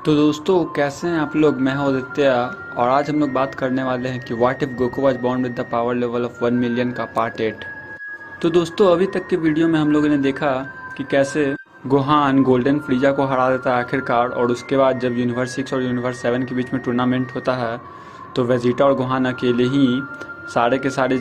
तो दोस्तों कैसे हैं आप लोग। मैं हूं आदित्य और आज हम लोग बात करने वाले हैं कि what if Goku was born with the power level of 1 million का पार्ट 8। तो दोस्तों अभी तक के वीडियो में हम लोगों ने देखा कि कैसे गोहान गोल्डन फ्रीजा को हरा देता है आखिरकार, और उसके बाद जब यूनिवर्स 6 और यूनिवर्स 7 के बीच में टूर्नामेंट होता है तो वेजिटा और गोहान अकेले ही सारे के सारे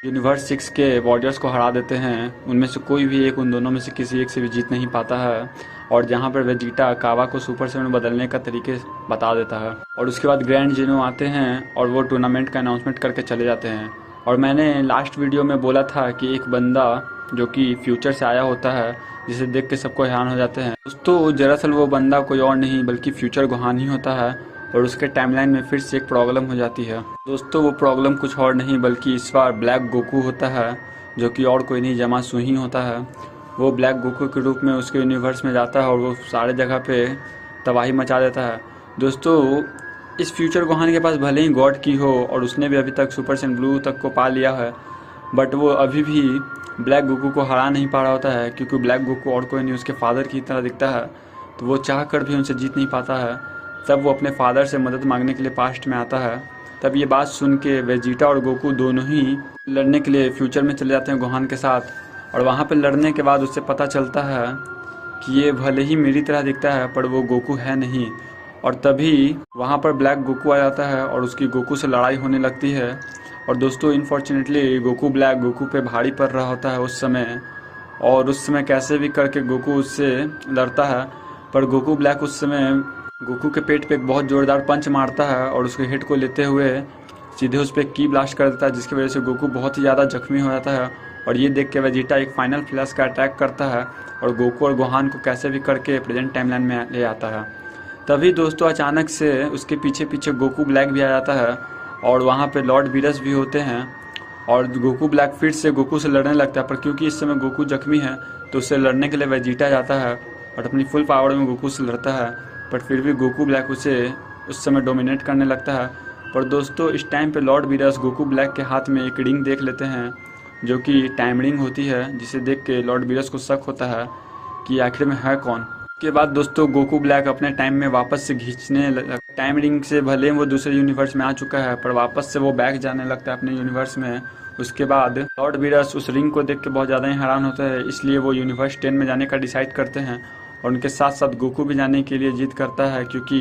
यूनिवर्स 6 के वॉरियर्स को हरा देते हैं। उनमें से कोई भी एक उन दोनों में से किसी एक से भी जीत नहीं पाता है, और जहाँ पर वेजिटा कावा को सुपर सेवन में बदलने का तरीके बता देता है। और उसके बाद ग्रैंड जेनो आते हैं और वो टूर्नामेंट का अनाउंसमेंट करके चले जाते हैं। और मैंने लास्ट वीडियो में बोला था कि एक बंदा जो कि फ्यूचर से आया होता है जिसे देख के सबको हैरान हो जाते हैं। दोस्तों दरअसल वो बंदा कोई और नहीं बल्कि फ्यूचर गोहान ही होता है, और उसके टाइमलाइन में फिर से एक प्रॉब्लम हो जाती है। दोस्तों वो प्रॉब्लम कुछ और नहीं बल्कि इस बार ब्लैक गोकू होता है, जो कि और कोई नहीं जामासू ही होता है। वो ब्लैक गोकू के रूप में उसके यूनिवर्स में जाता है और वो सारे जगह पे तबाही मचा देता है। दोस्तों इस फ्यूचर गोहान के पास भले ही गॉड की हो और उसने भी अभी तक सुपर सैयन ब्लू तक को पा लिया है, बट वो अभी भी ब्लैक गोकू को हरा नहीं पा रहा होता है, क्योंकि ब्लैक गोकू और कोई नहीं उसके फादर की तरह दिखता है। तो वो चाह कर भी उनसे जीत नहीं पाता है। तब वो अपने फादर से मदद मांगने के लिए पास्ट में आता है। तब ये बात सुन के वेजिटा और गोकू दोनों ही लड़ने के लिए फ्यूचर में चले जाते हैं गोहान के साथ। और वहाँ पे लड़ने के बाद उससे पता चलता है कि ये भले ही मेरी तरह दिखता है पर वो गोकू है नहीं। और तभी वहाँ पर ब्लैक गोकू आ जाता है और उसकी गोकू से लड़ाई होने लगती है। और दोस्तों इनफॉर्चुनेटली गोकू ब्लैक गोकू पे भारी पड़ रहा होता है उस समय, और उस समय कैसे भी करके गोकू उससे लड़ता है। पर गोकू ब्लैक उस समय गोकू के पेट पे एक बहुत जोरदार पंच मारता है और उसके हेड को लेते हुए सीधे उस पर की ब्लास्ट कर देता है, जिसकी वजह से गोकू बहुत ही ज़्यादा जख्मी हो जाता है। और ये देख के वेजिटा एक फाइनल फ्लैश का अटैक करता है और गोकू और गोहान को कैसे भी करके प्रेजेंट टाइमलाइन में ले आता है। तभी दोस्तों अचानक से उसके पीछे पीछे गोकू ब्लैक भी आ जाता है और वहाँ पे लॉर्ड बीरस भी होते हैं। और गोकू ब्लैक फिर से गोकू से लड़ने लगता है, पर क्योंकि इस समय गोकू जख्मी है तो उससे लड़ने के लिए वेजिटा जाता है और अपनी फुल पावर में गोकू से लड़ता है। पर फिर भी गोकू ब्लैक उसे उस समय डोमिनेट करने लगता है। पर दोस्तों इस टाइम पे लॉर्ड बीरस गोकू ब्लैक के हाथ में एक रिंग देख लेते हैं, जो कि टाइम रिंग होती है, जिसे देख के लॉर्ड बीरस को शक होता है कि आखिर में है कौन। के बाद दोस्तों गोकू ब्लैक अपने टाइम में वापस से खींचने टाइम रिंग से भले वो दूसरे यूनिवर्स में आ चुका है पर वापस से वो बैक जाने लगता है अपने यूनिवर्स में। उसके बाद लॉर्ड बीरस उस रिंग को देख के बहुत ज़्यादा ही हैरान होता है, इसलिए वो यूनिवर्स 10 में जाने का डिसाइड करते हैं। और उनके साथ साथ गोकू भी जाने के लिए जिद करता है, क्योंकि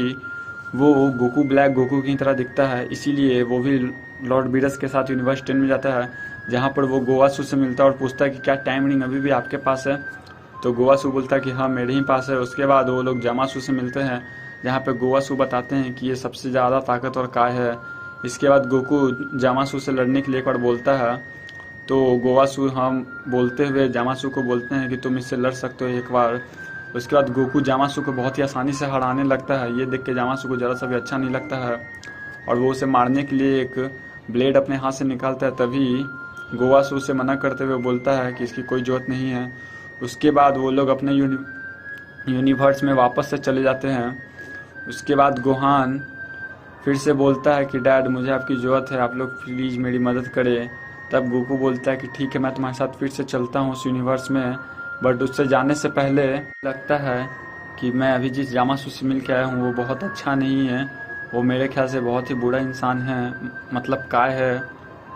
वो गोकू ब्लैक गोकू की तरह दिखता है, इसीलिए वो भी लॉर्ड बीरस के साथ यूनिवर्स 10 में जाता है, जहाँ पर वो गोवासू से मिलता है और पूछता है कि क्या टाइम रिंग अभी भी आपके पास है। तो गोवासू बोलता है कि हाँ मेरे ही पास है। उसके बाद वो लोग जामासू से मिलते हैं, जहाँ पे गोवासू बताते हैं कि ये सबसे ज़्यादा ताकतवर काय है। इसके बाद गोकू जामासू से लड़ने के लिए एक बार बोलता है, तो गोवासू हम बोलते हुए जामासू को बोलते हैं कि तुम इससे लड़ सकते हो एक बार। उसके बाद गोकू जामासू को बहुत ही आसानी से हराने लगता है। ये देख के जामासू को ज़रा सा भी अच्छा नहीं लगता है और वो उसे मारने के लिए एक ब्लेड अपने हाथ से निकालता है। तभी गोवासू उसे मना करते हुए बोलता है कि इसकी कोई ज़रूरत नहीं है। उसके बाद वो लोग अपने यूनिवर्स में वापस से चले जाते हैं। उसके बाद गोहान फिर से बोलता है कि डैड मुझे आपकी ज़रूरत है, आप लोग प्लीज़ मेरी मदद करें। तब गोकू बोलता है कि ठीक है मैं तुम्हारे साथ फिर से चलता हूँ उस यूनिवर्स में, बट उससे जाने से पहले लगता है कि मैं अभी जिस जामासू से मिल के आया हूँ वो बहुत अच्छा नहीं है। वो मेरे ख्याल से बहुत ही बुरा इंसान है, मतलब काय है,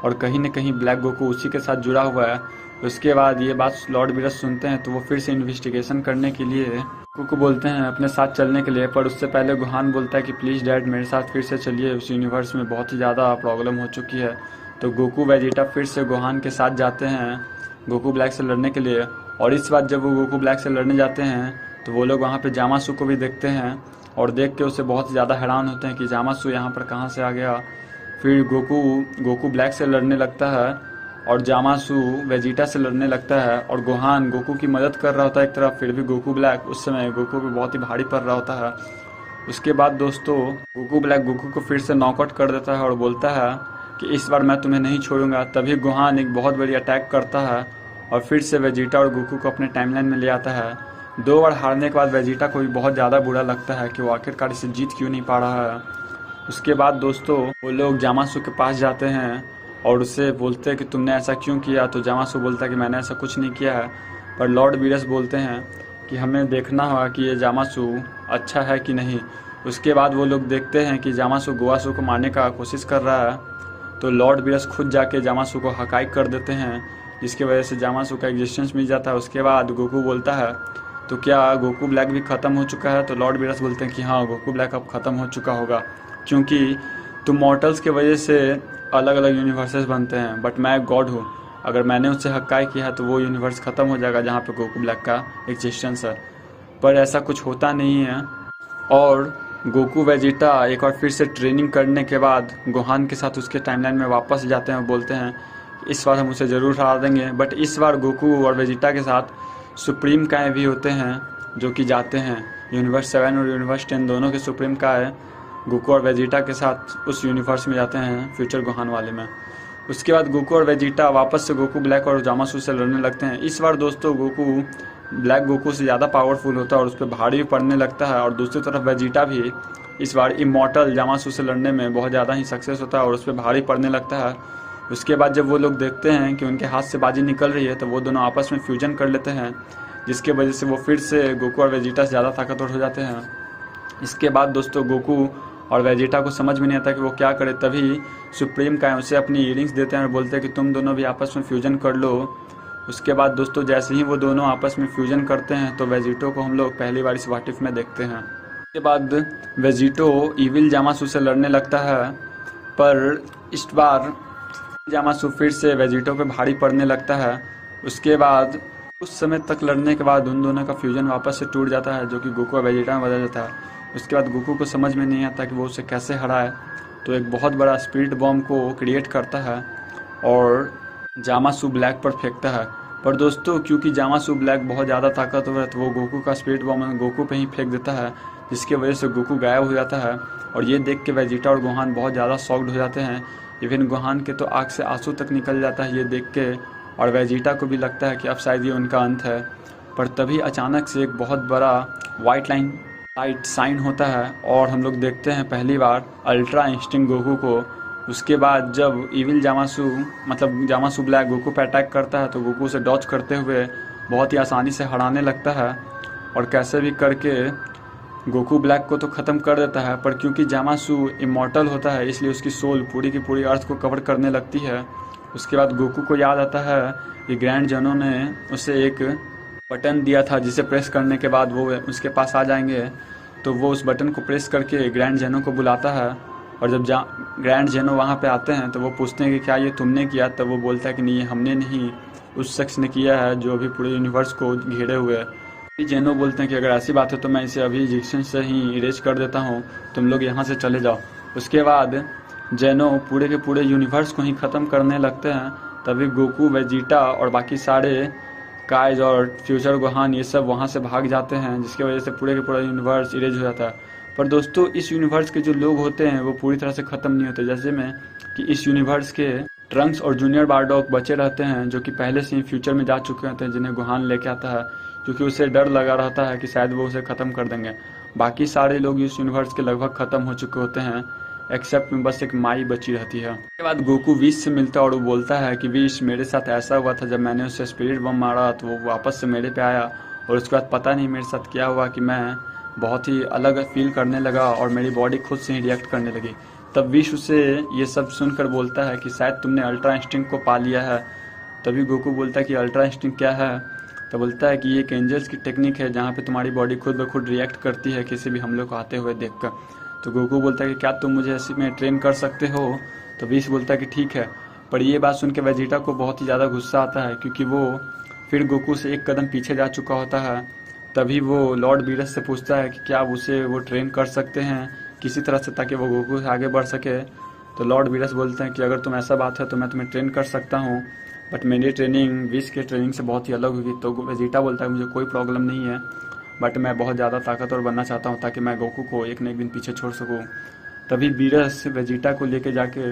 और कहीं न कहीं ब्लैक गोकू उसी के साथ जुड़ा हुआ है। उसके बाद ये बात लॉर्ड बीरस सुनते हैं तो वो फिर से इन्वेस्टिगेशन करने के लिए गोकू को बोलते हैं अपने साथ चलने के लिए। पर उससे पहले गोहान बोलता है कि प्लीज़ डैड मेरे साथ फिर से चलिए, उस यूनिवर्स में बहुत ही ज़्यादा प्रॉब्लम हो चुकी है। तो गोकू वेजिटा फिर से गोहान के साथ जाते हैं गोकू ब्लैक से लड़ने के लिए। और इस बार जब वो गोकू ब्लैक से लड़ने जाते हैं तो वो लोग वहाँ पे जामासू को भी देखते हैं और देख के उससे बहुत ज़्यादा हैरान होते हैं कि जामासू यहाँ पर कहाँ से आ गया। फिर गोकू ब्लैक से लड़ने लगता है और जामासू वेजिटा से लड़ने लगता है, और गोहान गोकू की मदद कर रहा होता है एक तरफ। फिर भी गोकू ब्लैक उस समय गोकू पे बहुत ही भारी पड़ रहा होता है। उसके बाद दोस्तों गोकू ब्लैक गोकू को फिर से नॉकआउट कर देता है और बोलता है कि इस बार मैं तुम्हें नहीं छोड़ूंगा। तभी गोहान एक बहुत बड़ी अटैक करता है और फिर से वेजिटा और गोकू को अपने टाइमलाइन में ले आता है। 2 बार हारने के बाद वेजिटा को भी बहुत ज़्यादा बुरा लगता है कि वो आखिरकार इसे जीत क्यों नहीं पा रहा है। उसके बाद दोस्तों वो लोग जामासू के पास जाते हैं और उससे बोलते हैं कि तुमने ऐसा क्यों किया। तो जामासू बोलता है कि मैंने ऐसा कुछ नहीं किया है। पर लॉर्ड बीरस बोलते हैं कि हमें देखना होगा कि ये जामासू अच्छा है कि नहीं, उसके बाद वो लोग देखते हैं कि जामासू गोवासू को मारने का कोशिश कर रहा है, तो लॉर्ड बीरस खुद जाके जामासू को हकाई कर देते हैं, जिसकी वजह से जामासू का एग्जिस्टेंस मिल जाता है। उसके बाद गोकू बोलता है तो क्या गोकू ब्लैक भी ख़त्म हो चुका है, तो लॉर्ड बीरस बोलते हैं कि हाँ, गोकू ब्लैक अब ख़त्म हो चुका होगा, क्योंकि तुम मॉर्टल्स के वजह से अलग अलग यूनिवर्सेस बनते हैं, बट मैं गॉड हूँ, अगर मैंने उससे हक्काई किया है तो वो यूनिवर्स ख़त्म हो जाएगा जहाँ पे गोकू ब्लैक का एग्जिस्टेंस है। पर ऐसा कुछ होता नहीं है, और गोकू वेजिटा एक बार फिर से ट्रेनिंग करने के बाद गोहान के साथ उसके टाइमलाइन में वापस जाते हैं और बोलते हैं इस बार हम उसे ज़रूर हरा देंगे। बट इस बार गोकू और वेजिटा के साथ सुप्रीम काय भी होते हैं जो कि जाते हैं यूनिवर्स 7 और यूनिवर्स 10 दोनों के सुप्रीम काय गोकू और वेजिटा के साथ उस यूनिवर्स में जाते हैं फ्यूचर गोहान वाले में। उसके बाद गोकू और वेजिटा वापस से गोकू ब्लैक और जामासू से लड़ने लगते हैं। इस बार दोस्तों गोकू ब्लैक गोकू से ज़्यादा पावरफुल होता है और उस पर भारी भी पड़ने लगता है, और दूसरी तरफ वेजिटा भी इस बार इमॉर्टल जामासू से लड़ने में बहुत ज़्यादा ही सक्सेस होता है और उस पर भारी पड़ने लगता है। उसके बाद जब वो लोग देखते हैं कि उनके हाथ से बाजी निकल रही है तो वो दोनों आपस में फ्यूजन कर लेते हैं, जिसके वजह से वो फिर से गोकू और वेजिटा से ज़्यादा ताकतवर हो जाते हैं। इसके बाद दोस्तों गोकू और वेजिटा को समझ में नहीं आता कि वो क्या करे, तभी सुप्रीम काय उसे अपनी ईयरिंग्स देते हैं और बोलते हैं कि तुम दोनों भी आपस में फ्यूजन कर लो। उसके बाद दोस्तों जैसे ही वो दोनों आपस में फ्यूजन करते हैं तो वेजिटो को हम लोग पहली बार इस वाटिफ में देखते हैं। उसके बाद वेजिटो इविल जामासू से लड़ने लगता है, पर इस बार जामासू फिर से वेजिटो पे भारी पड़ने लगता है। उसके बाद कुछ समय तक लड़ने के बाद उन दोनों का फ्यूजन वापस से टूट जाता है, जो कि गोकू और वेजिटा में बदल जाता है। उसके बाद गोकू को समझ में नहीं आता कि वो उसे कैसे हराए, तो एक बहुत बड़ा स्पिरिट बॉम्ब को क्रिएट करता है और जामासू ब्लैक पर फेंकता है। पर दोस्तों क्योंकि जामासू ब्लैक बहुत ज़्यादा ताकतवर है तो वो गोकू का स्पिरिट बॉम्ब गोकू पे ही फेंक देता है, जिसकी वजह से गोकू गायब हो जाता है। और ये देख के वेजिटा और गोहान बहुत ज़्यादा शॉक्ड हो जाते हैं। इवन गोहान के तो आँख से आंसू तक निकल जाता है ये देख के, और वेजिटा को भी लगता है कि अब शायद ये उनका अंत है। पर तभी अचानक से एक बहुत बड़ा वाइट लाइट साइन होता है और हम लोग देखते हैं पहली बार अल्ट्रा इंस्टिंक्ट गोकू को। उसके बाद जब इविल जामासू मतलब जामासू ब्लैक गोकू पे अटैक करता है तो गोकू से डॉज करते हुए बहुत ही आसानी से हराने लगता है और कैसे भी करके गोकू ब्लैक को तो ख़त्म कर देता है। पर क्योंकि जामासू इमॉर्टल होता है इसलिए उसकी सोल पूरी की पूरी अर्थ को कवर करने लगती है। उसके बाद गोकू को याद आता है कि ग्रैंड जेनो ने उसे एक बटन दिया था जिसे प्रेस करने के बाद वो उसके पास आ जाएंगे, तो वो उस बटन को प्रेस करके ग्रैंड जेनो को बुलाता है। और जब ग्रैंड जेनो वहाँ पे आते हैं तो वो पूछते हैं कि क्या ये तुमने किया, तब वो बोलता है कि नहीं, ये हमने नहीं, उस शख्स ने किया है जो अभी पूरे यूनिवर्स को घेरे हुए है। जेनो बोलते हैं कि अगर ऐसी बात है तो मैं इसे अभी एग्जिस्टेंस से ही इरेज कर देता हूँ, तुम लोग यहाँ से चले जाओ। उसके बाद जेनो पूरे के पूरे यूनिवर्स को ही ख़त्म करने लगते हैं। तभी गोकू वेजिटा और बाकी सारे काइज और फ्यूचर गोहान ये सब वहाँ से भाग जाते हैं, जिसकी वजह से पूरे के पूरा यूनिवर्स इरेज हो जाता है। पर दोस्तों इस यूनिवर्स के जो लोग होते हैं वो पूरी तरह से ख़त्म नहीं होते, जैसे में कि इस यूनिवर्स के ट्रंक्स और जूनियर बारडॉग बचे रहते हैं जो कि पहले से ही फ्यूचर में जा चुके होते हैं, जिन्हें गोहान लेके आता है, क्योंकि उसे डर लगा रहता है कि शायद वो उसे ख़त्म कर देंगे। बाकी सारे लोग इस यूनिवर्स के लगभग ख़त्म हो चुके होते हैं, एक्सेप्ट में बस एक माई बची रहती है। उसके बाद गोकू विश से मिलता है और वो बोलता है कि विश, मेरे साथ ऐसा हुआ था, जब मैंने उसे स्पिरिट बम मारा तो वो वापस से मेरे पे आया, और उसके बाद पता नहीं मेरे साथ क्या हुआ कि मैं बहुत ही अलग फील करने लगा और मेरी बॉडी खुद से ही रिएक्ट करने लगी। तब विश उसे ये सब सुनकर बोलता है कि शायद तुमने अल्ट्रा इंस्टिंक्ट को पा लिया है। तभी गोकू बोलता है कि अल्ट्रा इंस्टिंक्ट क्या है, तो बोलता है कि ये एक एंजल्स की टेक्निक है जहाँ पे तुम्हारी बॉडी खुद ब खुद रिएक्ट करती है किसी भी हमले को आते हुए देखकर। तो गोकू बोलता है कि क्या तुम मुझे ऐसे में ट्रेन कर सकते हो, तो विश बोलता है कि ठीक है। पर ये बात सुन के वेजिटा को बहुत ही ज़्यादा गुस्सा आता है, क्योंकि वो फिर गोकू से एक कदम पीछे जा चुका होता है। तभी वो लॉर्ड बीरस से पूछता है कि क्या उसे वो ट्रेन कर सकते हैं किसी तरह से ताकि वो गोकू से आगे बढ़ सके। तो लॉर्ड बीरस बोलते हैं कि अगर तुम ऐसा बात है तो मैं तुम्हें ट्रेन कर सकता हूँ, बट मेरी ट्रेनिंग विश के ट्रेनिंग से बहुत ही अलग होगी। तो वेजिटा बोलता है मुझे कोई प्रॉब्लम नहीं है, बट मैं बहुत ज़्यादा ताकतवर बनना चाहता हूँ ताकि मैं गोकू को एक न एक दिन पीछे छोड़ सकूँ। तभी बीरस वेजिटा को लेके जाके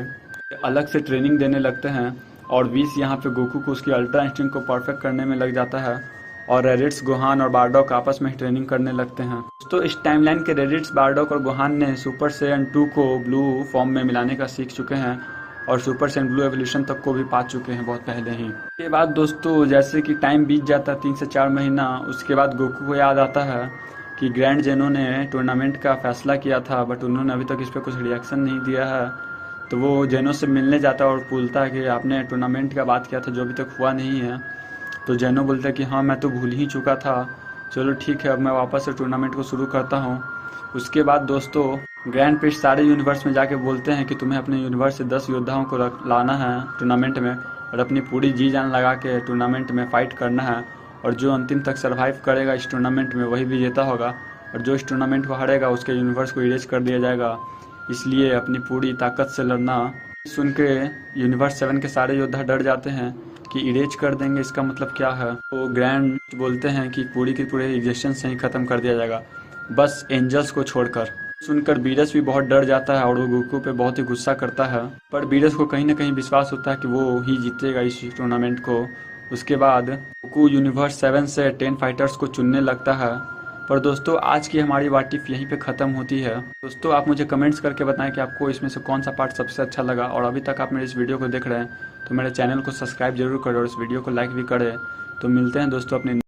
अलग से ट्रेनिंग देने लगते हैं और विश यहाँ पे गोकू को उसकी अल्ट्रा इंस्टिंक्ट को परफेक्ट करने में लग जाता है, और रेडिट्स, गोहान और बारडॉक आपस में ट्रेनिंग करने लगते हैं। दोस्तों इस टाइमलाइन के रेडिट्स, बारडॉक और गोहान ने सुपर सैयन 2 को ब्लू फॉर्म में मिलाने का सीख चुके हैं और सुपर सैयन ब्लू एवोल्यूशन तक को भी पा चुके हैं बहुत पहले ही। उसके बाद दोस्तों जैसे कि टाइम बीत जाता है 3 से 4 महीना, उसके बाद गोकू को याद आता है कि ग्रैंड जेनो ने टूर्नामेंट का फैसला किया था, बट उन्होंने अभी तक इस पर कुछ रिएक्शन नहीं दिया है। तो वो जेनो से मिलने जाता है और पूछता है कि आपने टूर्नामेंट का बात किया था जो अभी तक हुआ नहीं है। तो जेनो बोलता है कि हाँ मैं तो भूल ही चुका था, चलो ठीक है अब मैं वापस से टूर्नामेंट को शुरू करता हूँ। उसके बाद दोस्तों ग्रैंड प्रिस्ट सारे यूनिवर्स में जाके बोलते हैं कि तुम्हें अपने यूनिवर्स से 10 योद्धाओं को लाना है टूर्नामेंट में, और अपनी पूरी जी जान लगा के टूर्नामेंट में फ़ाइट करना है। और जो अंतिम तक सरवाइव करेगा इस टूर्नामेंट में वही विजेता होगा, और जो इस टूर्नामेंट को हारेगा उसके यूनिवर्स को इरेज कर दिया जाएगा। इसलिए अपनी पूरी ताकत से लड़ना। सुन के यूनिवर्स 7 के सारे योद्धा डर जाते हैं कि इरेज कर देंगे, इसका मतलब क्या है। तो ग्रैंड बोलते हैं कि पूरी की पूरी एग्जिस्टेंस ही खत्म कर दिया जाएगा, बस एंजल्स को छोड़कर। सुनकर बीरस भी बहुत डर जाता है और वो गोकू पे बहुत ही गुस्सा करता है, पर बीरस को कहीं ना कहीं विश्वास होता है कि वो ही जीतेगा इस टूर्नामेंट को। उसके बाद गोकू यूनिवर्स 7 से 10 फाइटर्स को चुनने लगता है। पर दोस्तों आज की हमारी वाटिफ यहीं पे ख़त्म होती है। दोस्तों आप मुझे कमेंट्स करके बताएं कि आपको इसमें से कौन सा पार्ट सबसे अच्छा लगा, और अभी तक आप मेरे इस वीडियो को देख रहे हैं तो मेरे चैनल को सब्सक्राइब जरूर करें और इस वीडियो को लाइक भी करें। तो मिलते हैं दोस्तों अपने